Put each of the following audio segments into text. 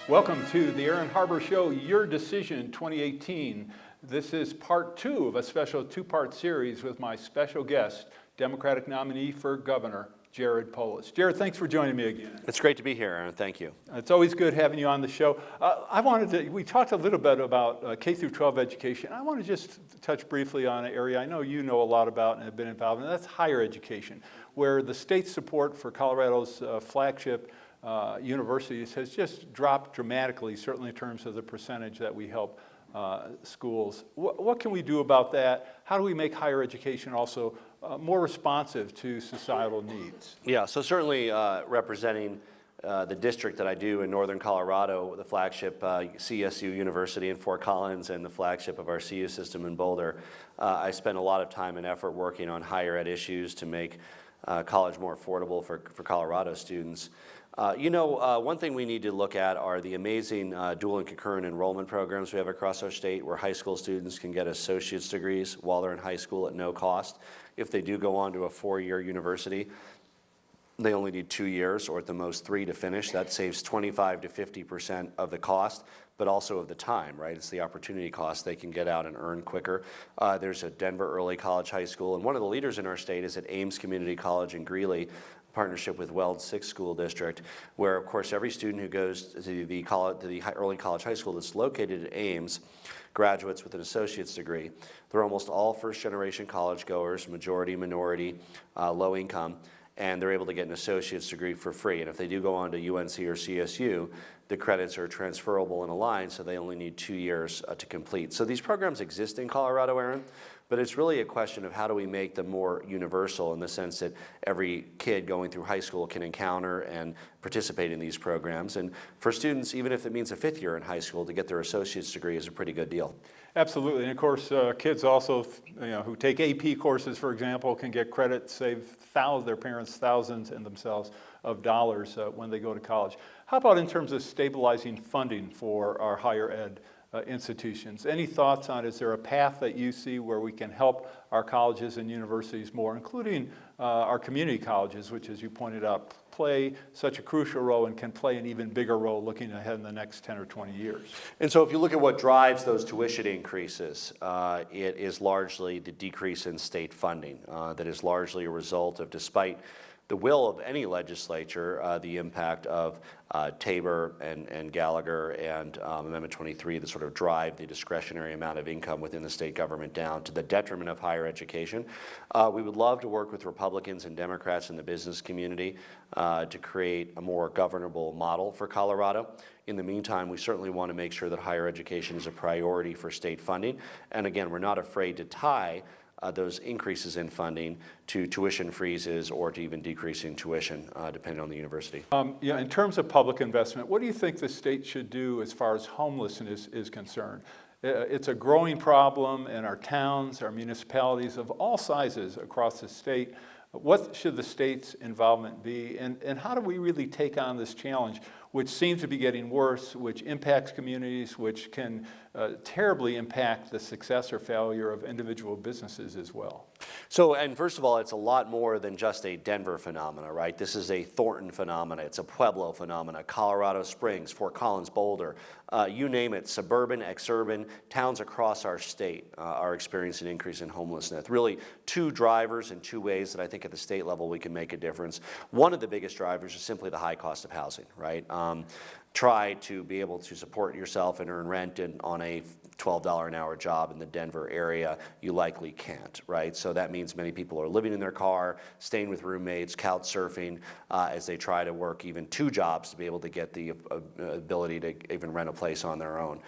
Welcome to the Aaron Harber Show, Your Decision 2018. This is part two of a special two-part series with my special guest, Democratic nominee for governor, Jared Polis. Jared, thanks for joining me again. It's great to be here, Aaron. Thank you. It's always good having you on the show. We talked a little bit about K through 12 education. I want to just touch briefly on an area I know you know a lot about and have been involved in. That's higher education, where the state support for Colorado's flagship universities has just dropped dramatically, certainly in terms of the percentage that we help schools. What can we do about that? How do we make higher education also more responsive to societal needs? Yeah, so certainly representing the district that I do in northern Colorado, the flagship CSU University in Fort Collins and the flagship of our CU system in Boulder, I spend a lot of time and effort working on higher ed issues to make college more affordable for Colorado students. One thing we need to look at are the amazing dual and concurrent enrollment programs we have across our state, where high school students can get associate's degrees while they're in high school at no cost. If they do go on to a four-year university, they only need 2 years, or at the most 3 to finish. That saves 25 to 50% of the cost, but also of the time, right? It's the opportunity cost. They can get out and earn quicker. There's a Denver Early College High School, and one of the leaders in our state is at Ames Community College in Greeley, partnership with Weld 6 School District, where of course every student who goes to the early college high school that's located at Ames graduates with an associate's degree. They're almost all first generation college goers, majority, minority, low income, and they're able to get an associate's degree for free. And if they do go on to UNC or CSU, the credits are transferable and aligned, so they only need 2 years to complete. So these programs exist in Colorado, Aaron, but it's really a question of how do we make them more universal in the sense that every kid going through high school can encounter and participate in these programs. And for students, even if it means a 5th year in high school, to get their associate's degree is a pretty good deal. Absolutely, and of course, kids also, who take AP courses, for example, can get credit, save their parents thousands and themselves of dollars when they go to college. How about in terms of stabilizing funding for our higher ed institutions? Any thoughts on, is there a path that you see where we can help our colleges and universities more, including our community colleges, which, as you pointed out, play such a crucial role and can play an even bigger role looking ahead in the next 10 or 20 years? And so if you look at what drives those tuition increases, it is largely the decrease in state funding that is largely a result of, despite the will of any legislature, the impact of Tabor and Gallagher and Amendment 23 that sort of drive the discretionary amount of income within the state government down to the detriment of higher education. We would love to work with Republicans and Democrats in the business community to create a more governable model for Colorado. In the meantime, we certainly want to make sure that higher education is a priority for state funding. And again, we're not afraid to tie those increases in funding to tuition freezes or to even decreasing tuition, depending on the university. In terms of public investment, what do you think the state should do as far as homelessness is concerned? It's a growing problem in our towns, our municipalities of all sizes across the state. What should the state's involvement be, and how do we really take on this challenge, which seems to be getting worse, which impacts communities, which can terribly impact the success or failure of individual businesses as well? So, and first of all, it's a lot more than just a Denver phenomena, right? This is a Thornton phenomena, it's a Pueblo phenomena, Colorado Springs, Fort Collins, Boulder, you name it, suburban, exurban, towns across our state are experiencing an increase in homelessness. Really, two drivers and two ways that I think at the state level we can make a difference. One of the biggest drivers is simply the high cost of housing, right? Try to be able to support yourself and earn rent on a $12 an hour job in the Denver area, you likely can't, right? So that means many people are living in their car, staying with roommates, couch surfing, as they try to work even 2 jobs to be able to get the ability to even rent a place on their own.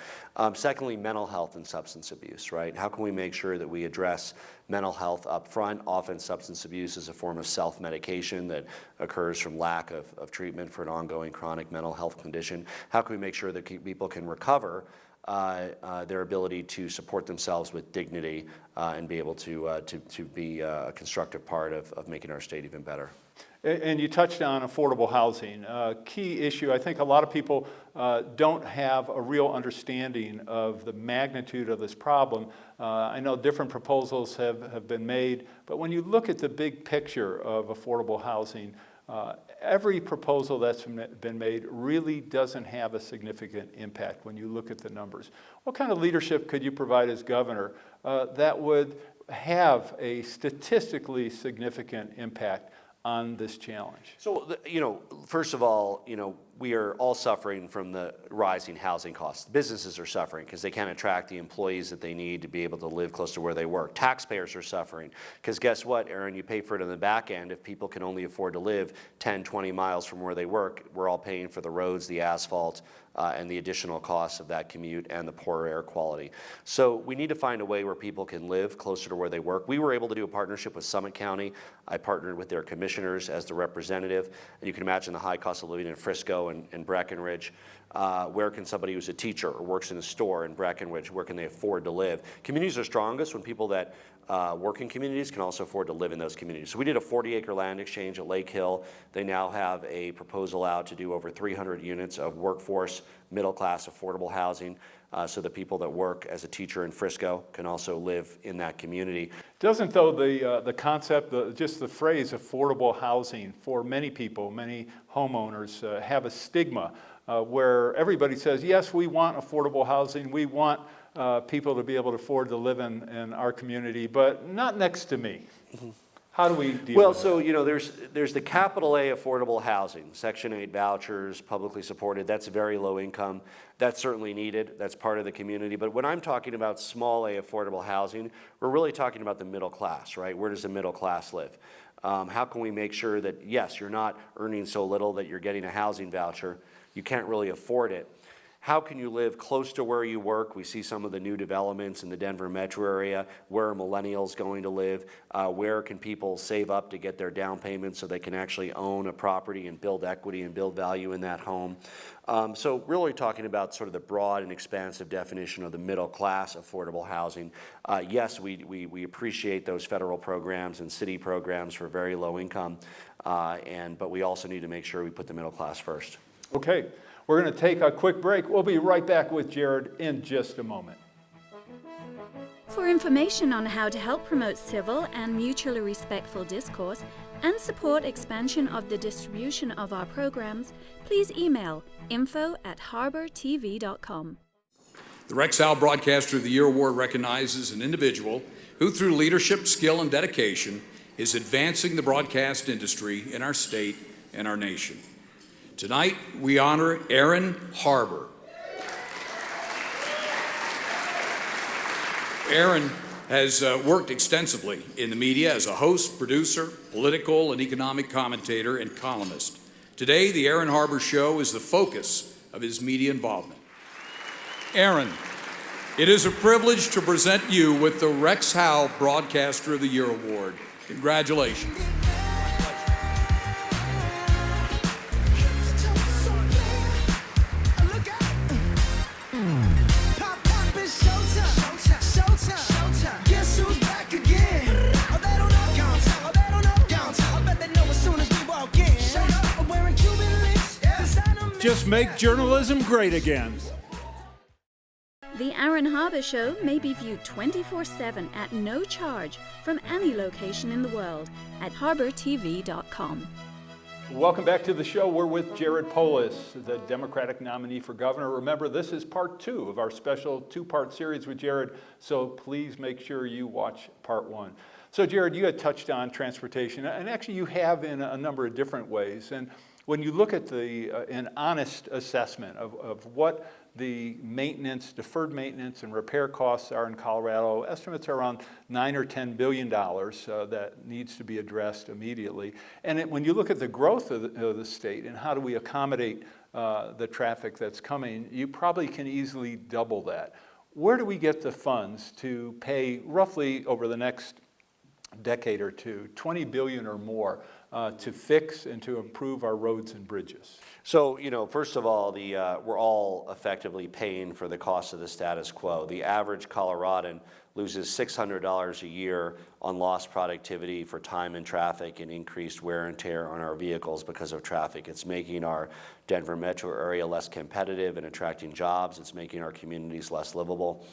Secondly, mental health and substance abuse, right? How can we make sure that we address mental health up front? Often substance abuse is a form of self-medication that occurs from lack of treatment for an ongoing chronic mental health condition. How can we make sure that people can recover their ability to support themselves with dignity and be able to be a constructive part of making our state even better? And you touched on affordable housing, a key issue. I think a lot of people don't have a real understanding of the magnitude of this problem. I know different proposals have been made, but when you look at the big picture of affordable housing, Every proposal that's been made really doesn't have a significant impact when you look at the numbers. What kind of leadership could you provide as governor that would have a statistically significant impact on this challenge? So, first of all, we are all suffering from the rising housing costs. Businesses are suffering because they can't attract the employees that they need to be able to live close to where they work. Taxpayers are suffering because guess what, Aaron, you pay for it on the back end. If people can only afford to live 10, 20 miles from where they work, we're all paying for the roads, the asphalt, and the additional costs of that commute and the poor air quality. So we need to find a way where people can live closer to where they work. We were able to do a partnership with Summit County. I partnered with their commissioners as the representative, and you can imagine the high cost of living in Frisco and Breckenridge. Where can somebody who's a teacher or works in a store in Breckenridge, where can they afford to live? Communities are strongest when people that work in communities can also afford to live in those communities. So we did a 40-acre land exchange at Lake Hill. They now have a proposal out to do over 300 units of workforce, middle-class, affordable housing, so that people that work as a teacher in Frisco can also live in that community. Doesn't, though, the concept, just the phrase affordable housing for many people, many homeowners have a stigma where everybody says, yes, we want affordable housing, we want people to be able to afford to live in our community, but not next to me. Mm-hmm. How do we deal with that? Well, so, there's the capital A affordable housing, Section 8 vouchers, publicly supported. That's very low income. That's certainly needed. That's part of the community. But when I'm talking about small A affordable housing, we're really talking about the middle class, right? Where does the middle class live? How can we make sure that, yes, you're not earning so little that you're getting a housing voucher, you can't really afford it. How can you live close to where you work? We see some of the new developments in the Denver metro area. Where are millennials going to live? Where can people save up to get their down payment so they can actually own a property and build equity and build value in that home? So really talking about sort of the broad and expansive definition of the middle class affordable housing. Yes, we appreciate those federal programs and city programs for very low income, but we also need to make sure we put the middle class first. Okay. We're going to take a quick break. We'll be right back with Jared in just a moment. For information on how to help promote civil and mutually respectful discourse and support expansion of the distribution of our programs, please email info@harbertv.com. The Rex Howell Broadcaster of the Year Award recognizes an individual who, through leadership, skill, and dedication, is advancing the broadcast industry in our state and our nation. Tonight, we honor Aaron Harber. Aaron has worked extensively in the media as a host, producer, political and economic commentator, and columnist. Today, the Aaron Harber Show is the focus of his media involvement. Aaron, it is a privilege to present you with the Rex Howell Broadcaster of the Year Award. Congratulations. Just make journalism great again. The Aaron Harber Show may be viewed 24/7 at no charge from any location in the world at harbertv.com. Welcome back to the show. We're with Jared Polis, the Democratic nominee for governor. Remember, this is part 2 of our special 2-part series with Jared, so please make sure you watch part 1. So Jared, you had touched on transportation, and actually you have in a number of different ways. And when you look at an honest assessment of what the maintenance, deferred maintenance and repair costs are in Colorado, estimates are around $9 or $10 billion that needs to be addressed immediately. And when you look at the growth of the state and how do we accommodate the traffic that's coming, you probably can easily double that. Where do we get the funds to pay roughly over the next decade or two, $20 billion or more to fix and to improve our roads and bridges? So, first of all, we're all effectively paying for the cost of the status quo. The average Coloradan loses $600 a year on lost productivity for time in traffic and increased wear and tear on our vehicles because of traffic. It's making our Denver metro area less competitive and attracting jobs. It's making our communities less livable.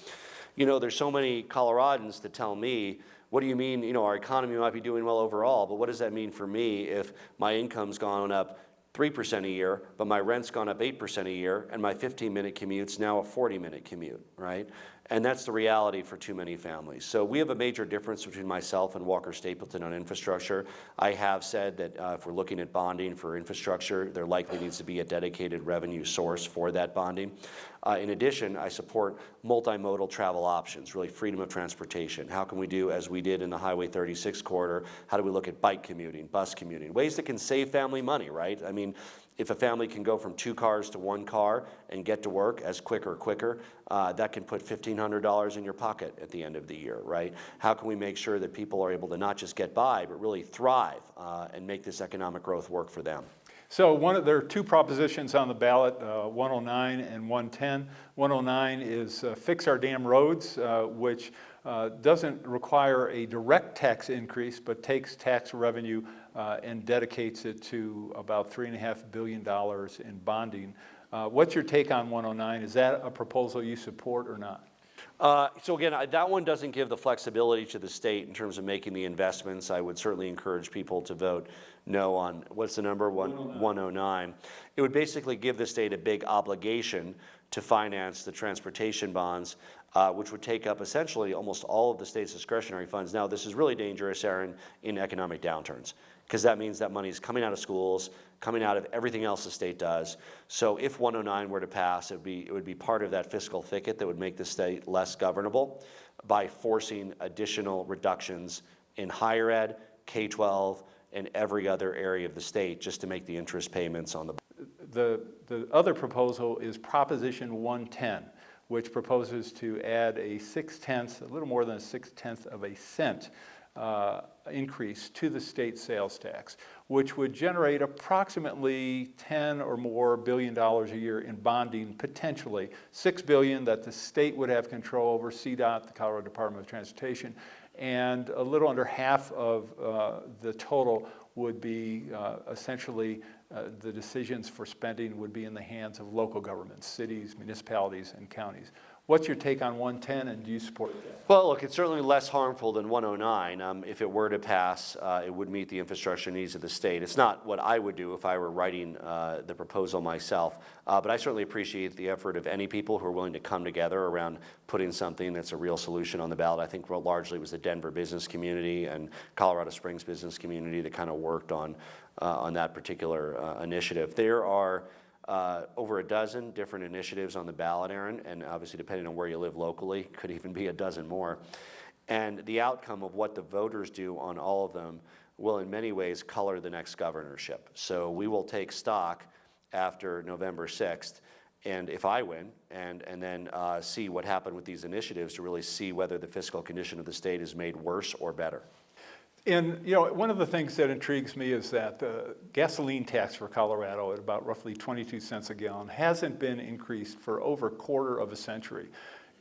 There's so many Coloradans that tell me, what do you mean, our economy might be doing well overall, but what does that mean for me if my income's gone up 3% a year, but my rent's gone up 8% a year, and my 15-minute commute's now a 40-minute commute, right? And that's the reality for too many families. So we have a major difference between myself and Walker Stapleton on infrastructure. I have said that if we're looking at bonding for infrastructure, there likely needs to be a dedicated revenue source for that bonding. In addition, I support multimodal travel options, really freedom of transportation. How can we do as we did in the Highway 36 corridor? How do we look at bike commuting, bus commuting, ways that can save family money, right? I mean, if a family can go from 2 cars to 1 car and get to work as quicker, that can put $1,500 in your pocket at the end of the year, right? How can we make sure that people are able to not just get by, but really thrive and make this economic growth work for them? So there are 2 propositions on the ballot, 109 and 110. 109 is Fix Our Damn Roads, which doesn't require a direct tax increase, but takes tax revenue and dedicates it to about $3.5 billion in bonding. What's your take on 109? Is that a proposal you support or not? So again, that one doesn't give the flexibility to the state in terms of making the investments. I would certainly encourage people to vote no on, what's the number, 109. It would basically give the state a big obligation to finance the transportation bonds, which would take up essentially almost all of the state's discretionary funds. Now, this is really dangerous, Aaron, in economic downturns, because that means that money is coming out of schools, coming out of everything else the state does. So if 109 were to pass, it would be part of that fiscal thicket that would make the state less governable by forcing additional reductions in higher ed, K-12, and every other area of the state just to make the interest payments on the. The other proposal is Proposition 110, which proposes to add a little more than a 6/10 of a cent increase to the state sales tax, which would generate approximately $10 or more billion a year in bonding, potentially $6 billion that the state would have control over, CDOT, the Colorado Department of Transportation, and a little under half of the total would be essentially the decisions for spending would be in the hands of local governments, cities, municipalities, and counties. What's your take on 110, and do you support that? Well, look, it's certainly less harmful than 109. If it were to pass, it would meet the infrastructure needs of the state. It's not what I would do if I were writing the proposal myself, but I certainly appreciate the effort of any people who are willing to come together around putting something that's a real solution on the ballot. I think largely it was the Denver business community and Colorado Springs business community that kind of worked on that particular initiative. There are over a dozen different initiatives on the ballot, Aaron, and obviously depending on where you live locally, could even be a dozen more. And the outcome of what the voters do on all of them will in many ways color the next governorship. So we will take stock after November 6th, and if I win, and then see what happened with these initiatives to really see whether the fiscal condition of the state is made worse or better. And one of the things that intrigues me is that the gasoline tax for Colorado at about roughly 22 cents a gallon hasn't been increased for over a quarter of a century.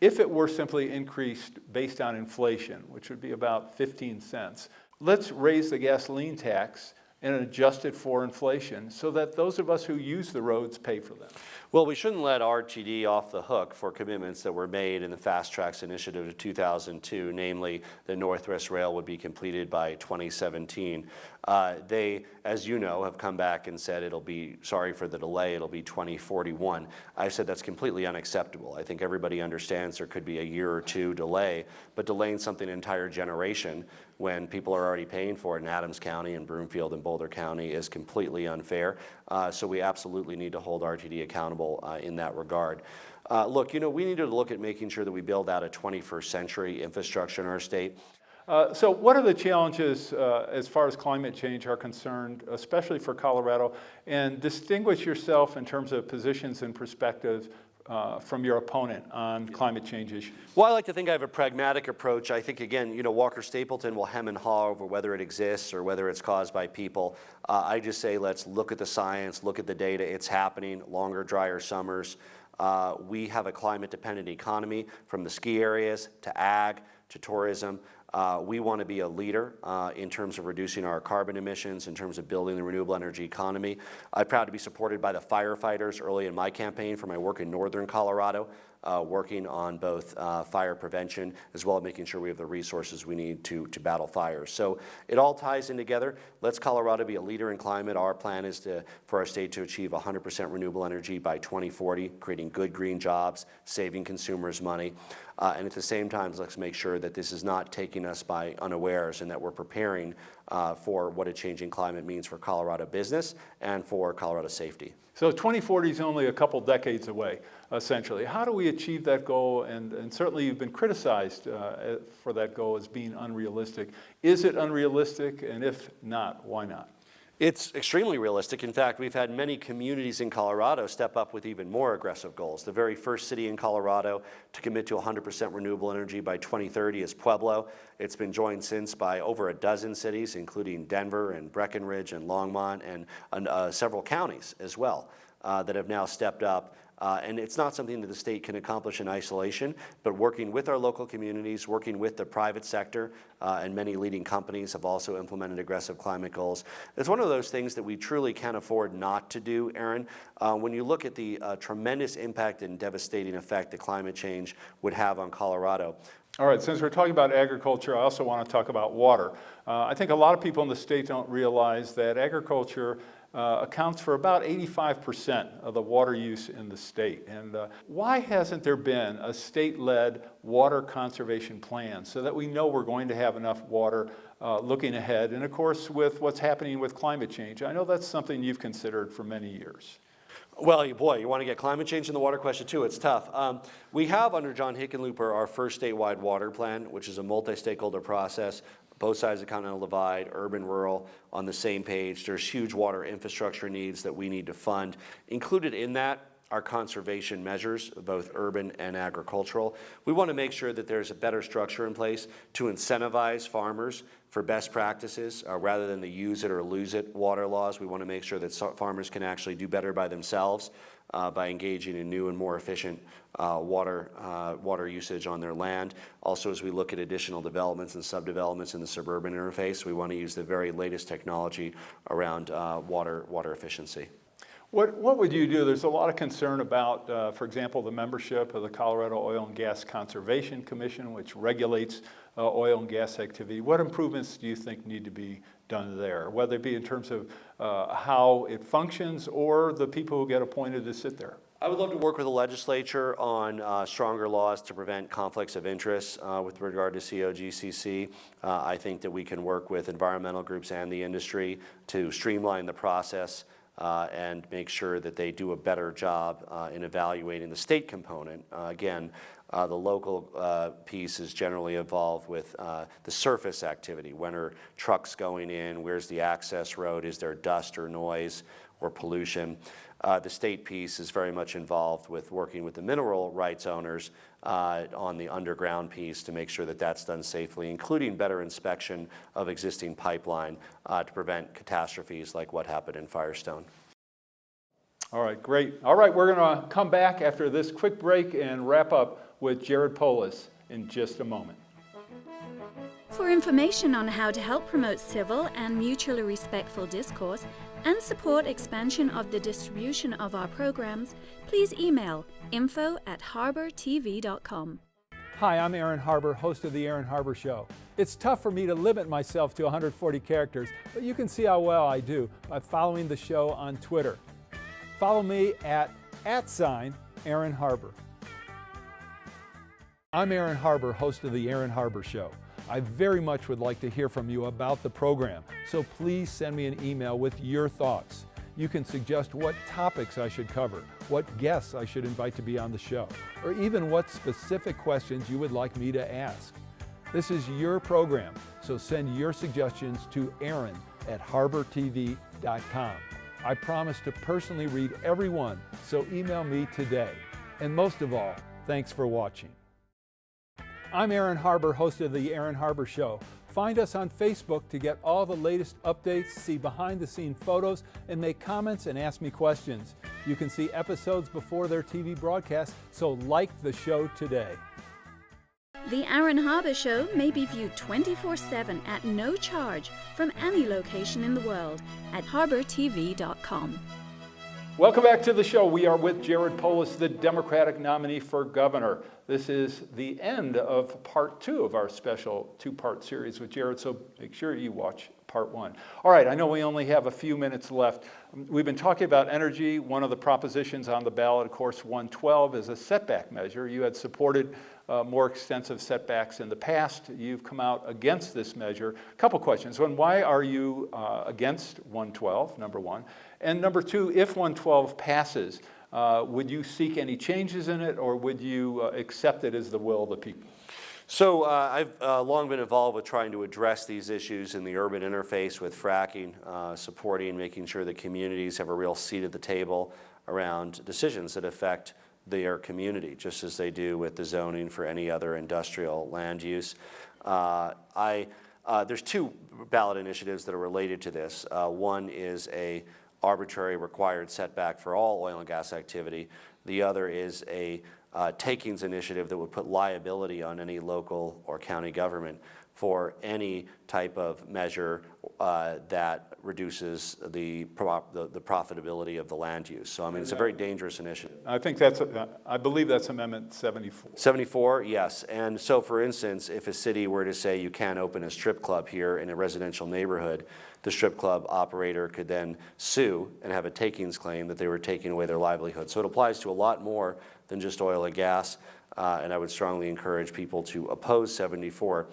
If it were simply increased based on inflation, which would be about 15 cents, let's raise the gasoline tax and adjust it for inflation so that those of us who use the roads pay for them. Well, we shouldn't let RTD off the hook for commitments that were made in the Fast Tracks Initiative of 2002, namely the Northwest Rail would be completed by 2017. They, as you know, have come back and said it'll be, sorry for the delay, it'll be 2041. I said that's completely unacceptable. I think everybody understands there could be a year or two delay, but delaying something an entire generation when people are already paying for it in Adams County and Broomfield and Boulder County is completely unfair. So we absolutely need to hold RTD accountable in that regard. Look, we need to look at making sure that we build out a 21st century infrastructure in our state. So what are the challenges as far as climate change are concerned, especially for Colorado? And distinguish yourself in terms of positions and perspectives from your opponent on climate change issues. Well, I like to think I have a pragmatic approach. I think, again, Walker Stapleton will hem and haw over whether it exists or whether it's caused by people. I just say let's look at the science, look at the data. It's happening, longer, drier summers. We have a climate-dependent economy from the ski areas to ag to tourism. We want to be a leader in terms of reducing our carbon emissions, in terms of building the renewable energy economy. I'm proud to be supported by the firefighters early in my campaign for my work in northern Colorado, working on both fire prevention as well as making sure we have the resources we need to battle fires. So it all ties in together. Let's Colorado be a leader in climate. Our plan is for our state to achieve 100% renewable energy by 2040, creating good green jobs, saving consumers money. And at the same time, let's make sure that this is not taking us by unawares and that we're preparing for what a changing climate means for Colorado business and for Colorado safety. So 2040 is only a couple decades away, essentially. How do we achieve that goal? And certainly you've been criticized for that goal as being unrealistic. Is it unrealistic? And if not, why not? It's extremely realistic. In fact, we've had many communities in Colorado step up with even more aggressive goals. The very first city in Colorado to commit to 100% renewable energy by 2030 is Pueblo. It's been joined since by over a dozen cities, including Denver and Breckenridge and Longmont and several counties as well that have now stepped up. And it's not something that the state can accomplish in isolation, but working with our local communities, working with the private sector, and many leading companies have also implemented aggressive climate goals. It's one of those things that we truly can't afford not to do, Aaron. When you look at the tremendous impact and devastating effect that climate change would have on Colorado. All right, since we're talking about agriculture, I also want to talk about water. I think a lot of people in the state don't realize that agriculture accounts for about 85% of the water use in the state. And why hasn't there been a state-led water conservation plan so that we know we're going to have enough water looking ahead? And of course, with what's happening with climate change, I know that's something you've considered for many years. Well, boy, you want to get climate change in the water question too, it's tough. We have under John Hickenlooper our first statewide water plan, which is a multi-stakeholder process. Both sides of the Continental Divide, urban, rural, on the same page. There's huge water infrastructure needs that we need to fund. Included in that are conservation measures, both urban and agricultural. We want to make sure that there's a better structure in place to incentivize farmers for best practices rather than the use it or lose it water laws. We want to make sure that farmers can actually do better by themselves by engaging in new and more efficient water usage on their land. Also, as we look at additional developments and subdevelopments in the suburban interface, we want to use the very latest technology around water efficiency. What would you do? There's a lot of concern about, for example, the membership of the Colorado Oil and Gas Conservation Commission, which regulates oil and gas activity. What improvements do you think need to be done there, whether it be in terms of how it functions or the people who get appointed to sit there? I would love to work with the legislature on stronger laws to prevent conflicts of interest with regard to COGCC. I think that we can work with environmental groups and the industry to streamline the process and make sure that they do a better job in evaluating the state component. Again, the local piece is generally involved with the surface activity. When are trucks going in? Where's the access road? Is there dust or noise or pollution? The state piece is very much involved with working with the mineral rights owners on the underground piece to make sure that that's done safely, including better inspection of existing pipeline to prevent catastrophes like what happened in Firestone. All right, great. All right, we're going to come back after this quick break and wrap up with Jared Polis in just a moment. For information on how to help promote civil and mutually respectful discourse and support expansion of the distribution of our programs, please email info@harbertv.com. Hi, I'm Aaron Harber, host of The Aaron Harber Show. It's tough for me to limit myself to 140 characters, but you can see how well I do by following the show on Twitter. Follow me at @Aaron Harber. I'm Aaron Harber, host of The Aaron Harber Show. I very much would like to hear from you about the program, so please send me an email with your thoughts. You can suggest what topics I should cover, what guests I should invite to be on the show, or even what specific questions you would like me to ask. This is your program, so send your suggestions to aaron@harbertv.com. I promise to personally read every one, so email me today. And most of all, thanks for watching. I'm Aaron Harber, host of The Aaron Harber Show. Find us on Facebook to get all the latest updates, see behind-the-scene photos, and make comments and ask me questions. You can see episodes before their TV broadcast, so like the show today. The Aaron Harber Show may be viewed 24/7 at no charge from any location in the world at harbortv.com. Welcome back to the show. We are with Jared Polis, the Democratic nominee for governor. This is the end of part 2 of our special 2-part series with Jared, so make sure you watch part 1. All right, I know we only have a few minutes left. We've been talking about energy. One of the propositions on the ballot, of course, 112, is a setback measure. You had supported more extensive setbacks in the past. You've come out against this measure. A couple questions. One, why are you against 112, number one? And number two, if 112 passes, would you seek any changes in it, or would you accept it as the will of the people? So I've long been involved with trying to address these issues in the urban interface with fracking, supporting, making sure that communities have a real seat at the table around decisions that affect their community, just as they do with the zoning for any other industrial land use. There's 2 ballot initiatives that are related to this. One is a arbitrary required setback for all oil and gas activity. The other is a takings initiative that would put liability on any local or county government for any type of measure that reduces the profitability of the land use. So I mean, it's a very dangerous initiative. I think I believe that's Amendment 74. 74, yes. And so for instance, if a city were to say you can't open a strip club here in a residential neighborhood, the strip club operator could then sue and have a takings claim that they were taking away their livelihood. So it applies to a lot more than just oil and gas. And I would strongly encourage people to oppose 74.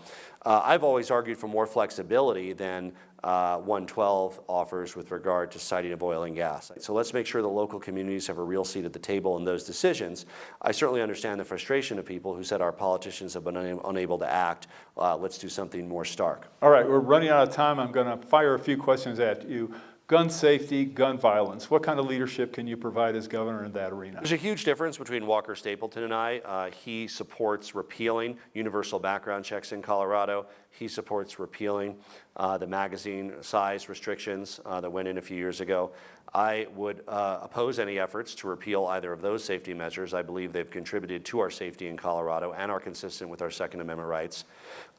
I've always argued for more flexibility than 112 offers with regard to siting of oil and gas. So let's make sure the local communities have a real seat at the table in those decisions. I certainly understand the frustration of people who said our politicians have been unable to act. Let's do something more stark. All right, we're running out of time. I'm going to fire a few questions at you. Gun safety, gun violence. What kind of leadership can you provide as governor in that arena? There's a huge difference between Walker Stapleton and I. He supports repealing universal background checks in Colorado. He supports repealing the magazine size restrictions that went in a few years ago. I would oppose any efforts to repeal either of those safety measures. I believe they've contributed to our safety in Colorado and are consistent with our Second Amendment rights.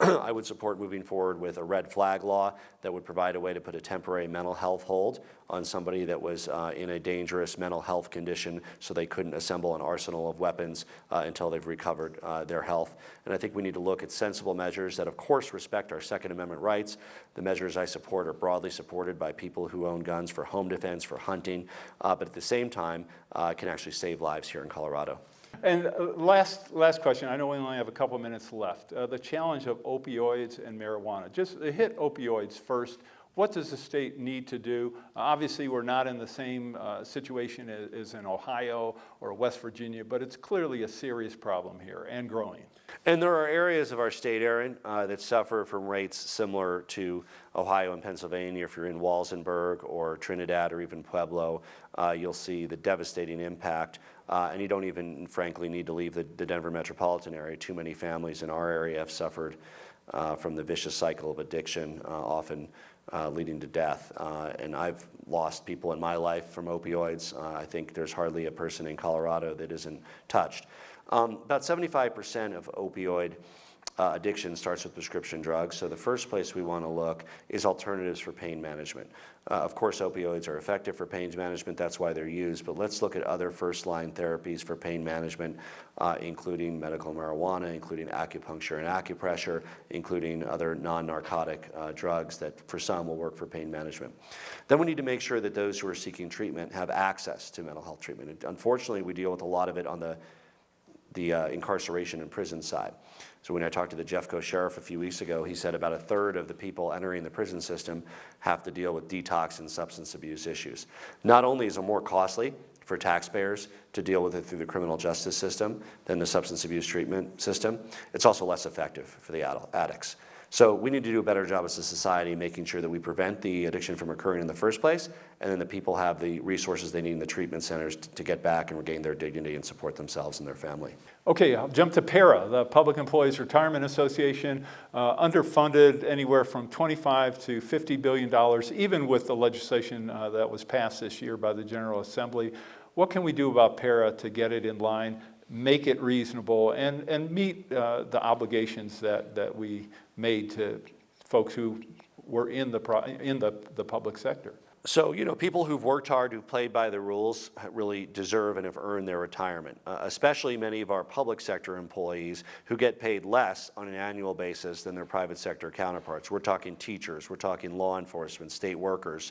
I would support moving forward with a red flag law that would provide a way to put a temporary mental health hold on somebody that was in a dangerous mental health condition so they couldn't assemble an arsenal of weapons until they've recovered their health. And I think we need to look at sensible measures that, of course, respect our Second Amendment rights. The measures I support are broadly supported by people who own guns for home defense, for hunting, but at the same time can actually save lives here in Colorado. And last question. I know we only have a couple minutes left. The challenge of opioids and marijuana. Just hit opioids first. What does the state need to do? Obviously, we're not in the same situation as in Ohio or West Virginia, but it's clearly a serious problem here and growing. And there are areas of our state, Aaron, that suffer from rates similar to Ohio and Pennsylvania. If you're in Walsenburg or Trinidad or even Pueblo, you'll see the devastating impact. And you don't even, frankly, need to leave the Denver metropolitan area. Too many families in our area have suffered from the vicious cycle of addiction, often leading to death. And I've lost people in my life from opioids. I think there's hardly a person in Colorado that isn't touched. About 75% of opioid addiction starts with prescription drugs. So the first place we want to look is alternatives for pain management. Of course, opioids are effective for pain management. That's why they're used. But let's look at other first-line therapies for pain management, including medical marijuana, including acupuncture and acupressure, including other non-narcotic drugs that for some will work for pain management. Then we need to make sure that those who are seeking treatment have access to mental health treatment. And unfortunately, we deal with a lot of it on the incarceration and prison side. So when I talked to the Jeffco sheriff a few weeks ago, he said about a third of the people entering the prison system have to deal with detox and substance abuse issues. Not only is it more costly for taxpayers to deal with it through the criminal justice system than the substance abuse treatment system, it's also less effective for the addicts. So we need to do a better job as a society making sure that we prevent the addiction from occurring in the first place, and then the people have the resources they need in the treatment centers to get back and regain their dignity and support themselves and their family. Okay, I'll jump to PARA, the Public Employees Retirement Association, underfunded anywhere from $25 to $50 billion, even with the legislation that was passed this year by the General Assembly. What can we do about PARA to get it in line? make it reasonable and meet the obligations that we made to folks who were in the public sector? So, people who've worked hard, who've played by the rules, really deserve and have earned their retirement, especially many of our public sector employees who get paid less on an annual basis than their private sector counterparts. We're talking teachers, we're talking law enforcement, state workers.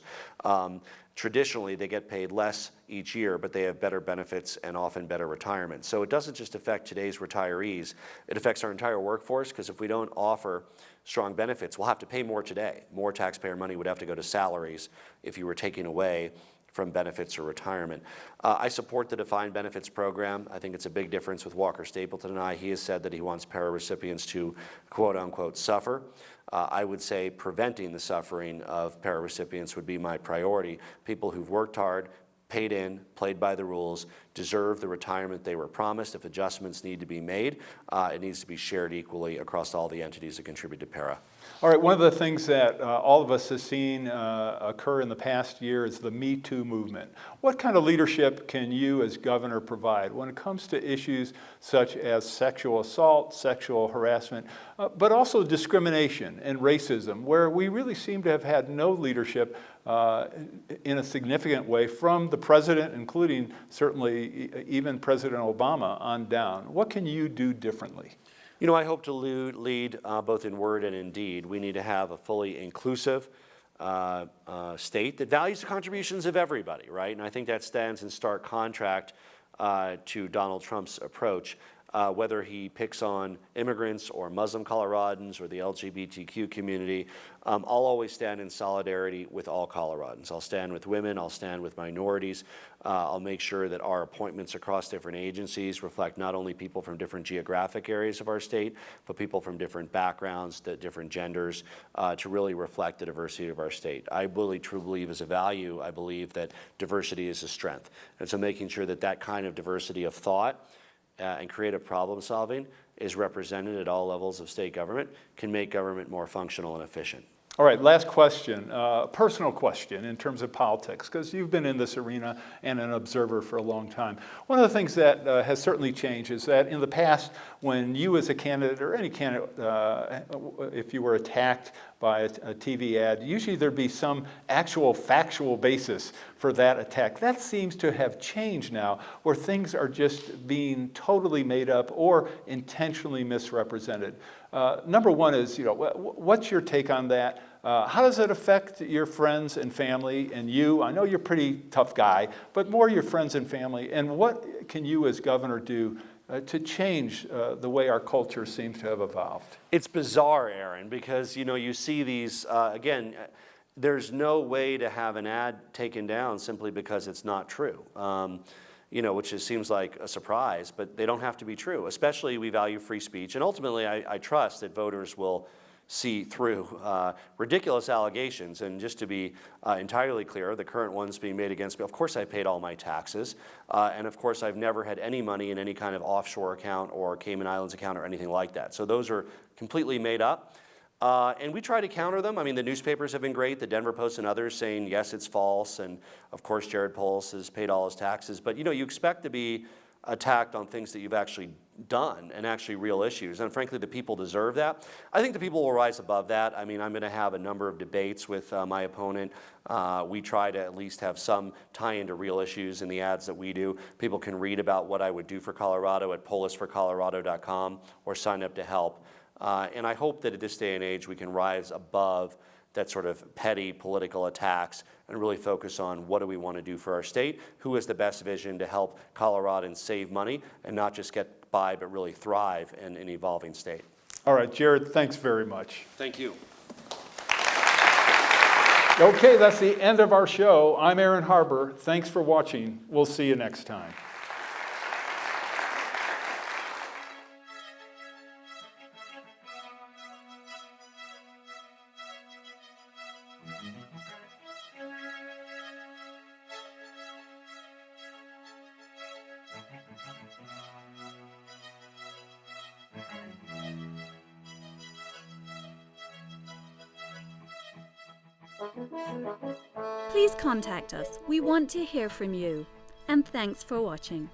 Traditionally, they get paid less each year, but they have better benefits and often better retirement. So it doesn't just affect today's retirees, it affects our entire workforce, because if we don't offer strong benefits, we'll have to pay more today. More taxpayer money would have to go to salaries if you were taking away from benefits or retirement. I support the defined benefits program. I think it's a big difference with Walker Stapleton and I. He has said that he wants para recipients to quote unquote suffer. I would say preventing the suffering of para recipients would be my priority. People who've worked hard, paid in, played by the rules, deserve the retirement they were promised. If adjustments need to be made, it needs to be shared equally across all the entities that contribute to para. All right, one of the things that all of us have seen occur in the past year is the Me Too movement. What kind of leadership can you as governor provide when it comes to issues such as sexual assault, sexual harassment, but also discrimination and racism, where we really seem to have had no leadership in a significant way from the president, including certainly even President Obama on down? What can you do differently? I hope to lead both in word and in deed. We need to have a fully inclusive state that values the contributions of everybody, right? And I think that stands in stark contrast to Donald Trump's approach. Whether he picks on immigrants or Muslim Coloradans or the LGBTQ community, I'll always stand in solidarity with all Coloradans. I'll stand with women, I'll stand with minorities. I'll make sure that our appointments across different agencies reflect not only people from different geographic areas of our state, but people from different backgrounds, different genders, to really reflect the diversity of our state. I really truly believe as a value, I believe that diversity is a strength. And so making sure that that kind of diversity of thought and creative problem solving is represented at all levels of state government can make government more functional and efficient. All right, last question, personal question in terms of politics, because you've been in this arena and an observer for a long time. One of the things that has certainly changed is that in the past, when you as a candidate or any candidate, if you were attacked by a TV ad, usually there'd be some actual factual basis for that attack. That seems to have changed now, where things are just being totally made up or intentionally misrepresented. Number one is, what's your take on that? How does it affect your friends and family and you? I know you're a pretty tough guy, but more your friends and family. And what can you as governor do to change the way our culture seems to have evolved? It's bizarre, Aaron, because you see these, again, there's no way to have an ad taken down simply because it's not true. Which just seems like a surprise, but they don't have to be true. Especially we value free speech, and ultimately I trust that voters will see through ridiculous allegations. And just to be entirely clear, the current ones being made against me, of course I paid all my taxes, and of course I've never had any money in any kind of offshore account or Cayman Islands account or anything like that. So those are completely made up. And we try to counter them. I mean, the newspapers have been great, the Denver Post and others saying, yes, it's false. And of course, Jared Polis has paid all his taxes. But you expect to be attacked on things that you've actually done and actually real issues. And frankly, the people deserve that. I think the people will rise above that. I mean, I'm going to have a number of debates with my opponent. We try to at least have some tie into real issues in the ads that we do. People can read about what I would do for Colorado at polisforcolorado.com or sign up to help. And I hope that at this day and age we can rise above that sort of petty political attacks and really focus on what do we want to do for our state, who has the best vision to help Coloradans save money and not just get by but really thrive in an evolving state. All right, Jared, thanks very much. Thank you. Okay, that's the end of our show. I'm Aaron Harber. Thanks for watching. We'll see you next time. Please contact us. We want to hear from you. And thanks for watching.